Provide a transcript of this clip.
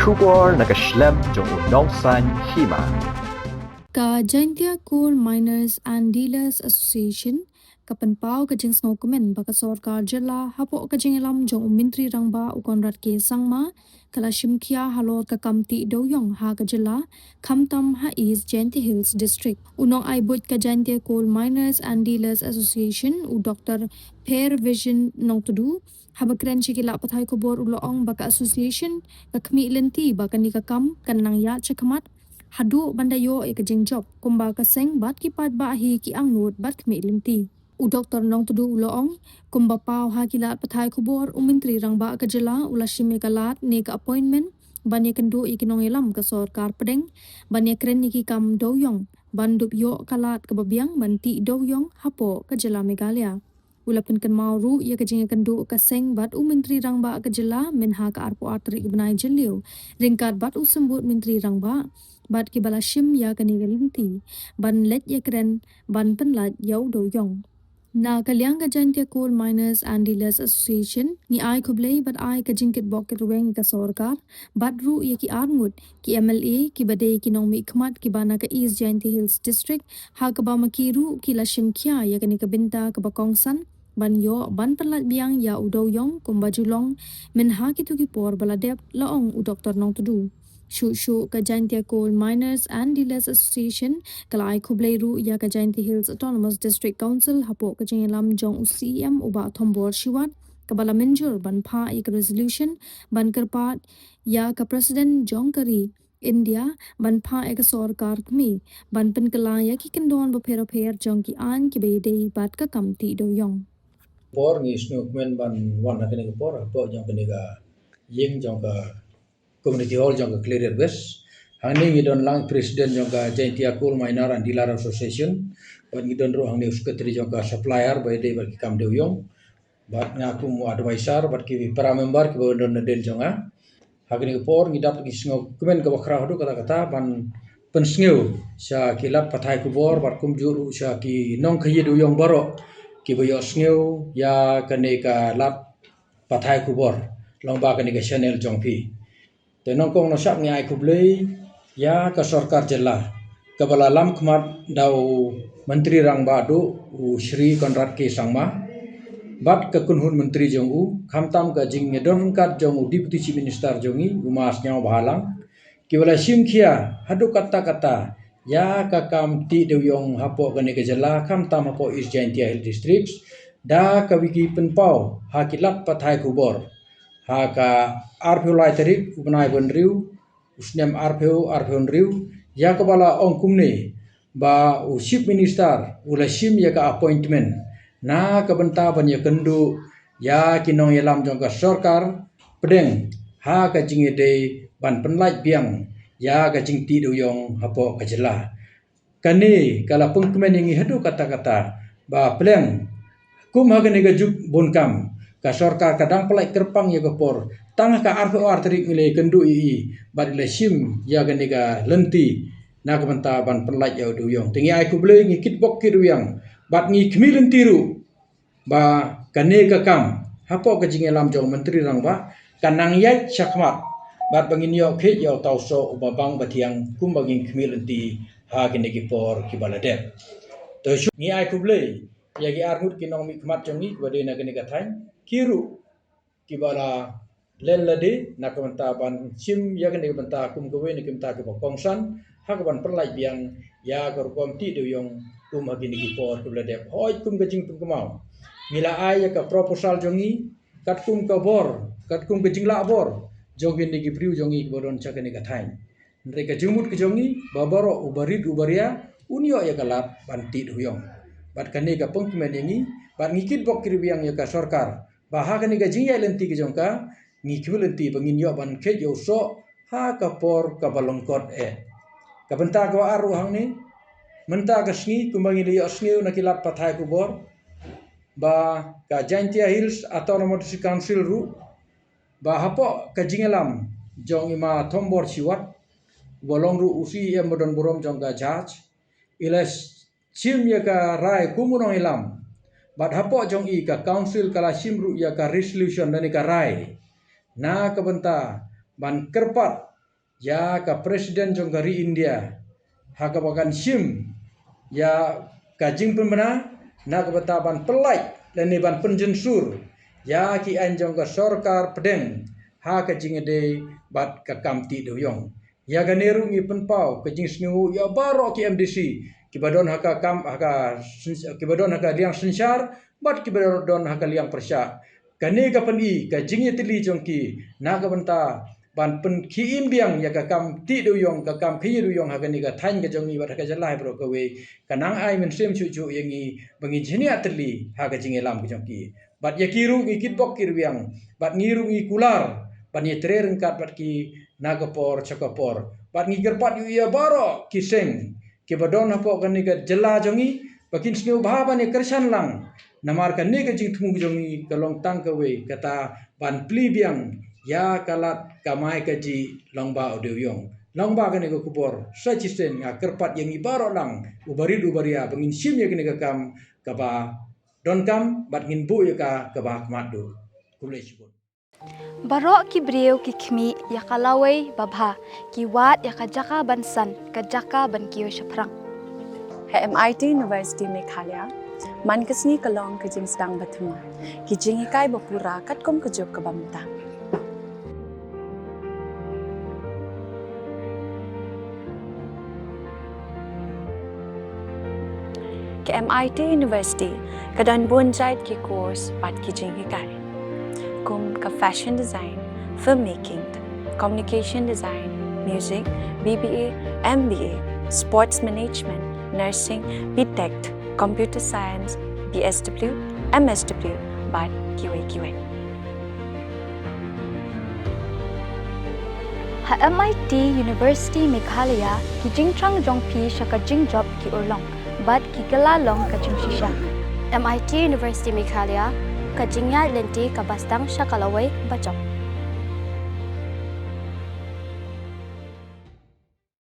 Shubor nakaslem jong unongsan hima. Ka Jaintia Coal Miners and Dealers Association kapanpau kajing snowkumen baka sorkar jela hapo kajing elam jong Menteri Rangba ukonrat ke sangma kala shimkia halot ka kamti doyong ha kajela kamtam ha East Jaintia Hills District unong aibut ka Jaintia Coal Miners and Dealers Association u Dr. Per Vision nong tudu habakren chikila pathai kubor uloong baka association ka kmi lenti baka nikakam kanang ya chakamat hadu bandayo ikajing job kumba kaseng bat kipat ba hi ki angnut bat kmi limti u doktor nong tudu uloong kumba pau hakila pathai kubor u Menteri Rangba kajela ulashime kalat ne ka appointment bani kendu ikinong elam ka sorkar pedeng bani kren niki kam doyong bandup yo kalat kebabiang banti doyong hapo kajela Meghalaya ulapun kan mauru ia kajing kendu kaseng bat u Menteri Rangba kajela menha ka arpo atri ibnai jeliu ringkat bat u sembut Menteri Rangba bat ki balashim ya kani galimti ban let ya kren ban penlat yau doyong na kalyang ka Jaintia Coal Miners and Dealers Association ni ai kublei bat ai ka jingkit bok ruweng ka sorkar bat ru ye ki arngut ki MLA ki badai ki nong mi khmat ki bana ka East Jaintia Hills District ha ka ba makiru ki lashim kya ya kani ka binta ka bakongsan ban yo ban penlat biang ya udoyong kumba julong men ha ki tu ki por baladep laong u doktor nong tudu Shushu ka Jaintia Coal Miners and Dealers Association kalai kublai ru ya ka Jaintia Hills Autonomous District Council hapo ka lam jong UCM uba thombor shiwat kabala menjur ban pha ik resolution ban kerpat ya ka President John Kerry India ban pha ek sorkar kmi ban pen kala ya ki kendon bo phero pher jong ki an ki be dei bat ka kamti doyong por ni snu kmen ban wan na kene por po jong kene ga yeng jong ka community hall jong ka clear west hangni ngi don lang president jong ka Jaintia Coal Miner and Dealer Association ban ngi don ro hangni secretary jong ka supplier by day bar ki kam de yong bat ngaku mu advisor bat ki para member ki don na den jong a hagni por ngi dap ki sngo kmen ka bakra hodu kata kata ban pensngeu sha kilap pathai ku bor bat kum juru sha ki nong khayi du yong baro ki boyo sneu ya kane ka lap pathai ku bor lomba kane ka channel jong phi te nong kong no sap ngi ai kublei ya ka sarkar jela ka bala lam khmat dau Menteri Rangba do u Shri Konrad K Sangma bat ka kunhun menteri jong u khamtam ka jing ngedon kat jong u deputy chief minister jongi umas nyau bahalang ki wala sim khia hadu kata kata ya ka kam ti de yong hapo kane ka jela khamtam hapo East Jaintia Hills District da ka wiki penpau hakilat pathai kubor ha ka arpeu lai tarik ubnai bon riu usnem arpeu riu ya ka bala ong kumne ba u chief minister ula sim ya ka appointment na ka benta ban ya kendu ya kinong yelam jong ka sarkar pedeng ha ka jinge de ban penlai biang ya ka jing ti do yong hapo ka jela kani kala pengkemen ingi hadu kata-kata ba pleng kum ha kani ga juk bonkam ka sarkar kadang pelai kerpang ya gopor tangah ka arfu arteri ngile kendu ii bad le sim ya gani ga lenti na ka benta ban pelai ya do yong tingi ai ku ble ngi kit bok ki yang bad ngi khmi lenti ru ba kane ka kam hapo ka jinge lam jong Menteri Rangba kanang yai chakmat bat bangin yo khe yo tau so ubabang batiang kum bangin khmi lenti ha kini ki por ki baladep to ngi ai ku ble ya gi armut ki nong mi khmat jong ni bade na kani ka thain kiru kibala len lade na kamanta ban sim ya kani banta kum ko ni kimta ke kongsan ha ka ban perlai biang ya gor kom ti de yong kum agini ki por ku lade hoi kum gajing tum kemau mila ai ya ka proposal jongi kat kum ka bor kat kum gajing la bor jogin ni ki priu jongi boron cha kani ka thain mereka jumut ke jongi babaro ubarit ubaria unyo ya kalat ban ti de yong bat kani ka pengkemen ini bat ngikit bok kiribiang ya ka sarkar baha kani ka jingya lenti ke jongka ngikil lenti bangin yo ban ke yo so ha ka por ka balongkot ka benta ko aru hang ni menta ka sngi kumbangi li sngi na kilat pathai ku bor ba ka Jaintia Hills Autonomous Council ru ba hapo ka jingelam jong ima thombor siwat bolong ru usi em modon borom jong ka judge iles sim ya ka rai kumunong ilam bat hapo jong i ka council kala sim ru ya ka resolution dani ka rai na ka benta ban kerpat ya ka presiden jong kari India ha ka bakan shim ya ka jing pembena na ka bataban pelai dan ban penjensur ya ki an jong ka sorkar pedeng ha ka jing de bat ka kamti do yong ya ga neru ngi penpau ka jing snu ya baro ki MDC ki badon ha ka kam ha ka ki badon ha ka liang sensar bat ki badon ha ka liang persya kane ka peni ka jing tili jong ki na ka banta ban pen ki imbiang ya ka kam ti do yong ka kam ki do yong ha ka ni ka thain ka jong ni bat ka jalai bro ka we kanang ai men sem chu chu yang i bangi jini atli ha ka jing elam ka jong ki bat ya kiru ngi kitbok kirwiang bat ngiru ngi kular bat ni tre rengkat bat ki nagapor chakapor bat ngi gerpat yu ya baro kiseng ki badon hapo kan ni ka jela jongi bakin snu bhaba ni kersan lang namar kan ni ka jing thung jongi kalong tang ka we kata ban pli biang ya kalat kamai ka ji longba odeu yong longba kan ni ka kupor sajisten nga kerpat yang i baro lang ubaria bangin sim ya kan ni ka kam ka ba don kam bat ngin bu ya ka ba madu kulai sibut Barok ki brio ki khmi ya kalawai babha ki wat ya kajaka bansan kajaka ban kiyo shaprang. MIT University Meghalaya mankasni kalong ka jing sedang bathuma ki jing ikai bapura katkom ka job ka bamta. Ke MIT University kadan bonjait ki course pat ki jing ikai. Kum ka fashion design, filmmaking, communication design, music, BBA, MBA, sports management, nursing, BTech, computer science, BSW, MSW, bat QA. Ha MIT University Meghalaya ki jingtrang jongpi shaka jing job ki urlong bat ki kalalong ka jing shisha. MIT University Meghalaya kajingya lenti kabastang syakalawai bacok.